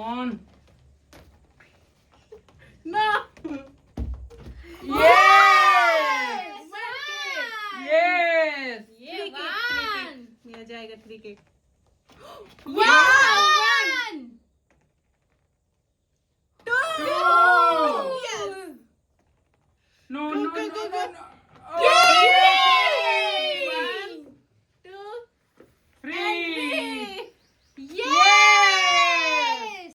on. No. Yes! Yes. ये Cricket, one. cricket. मेरा जाएगा cricket. Wow!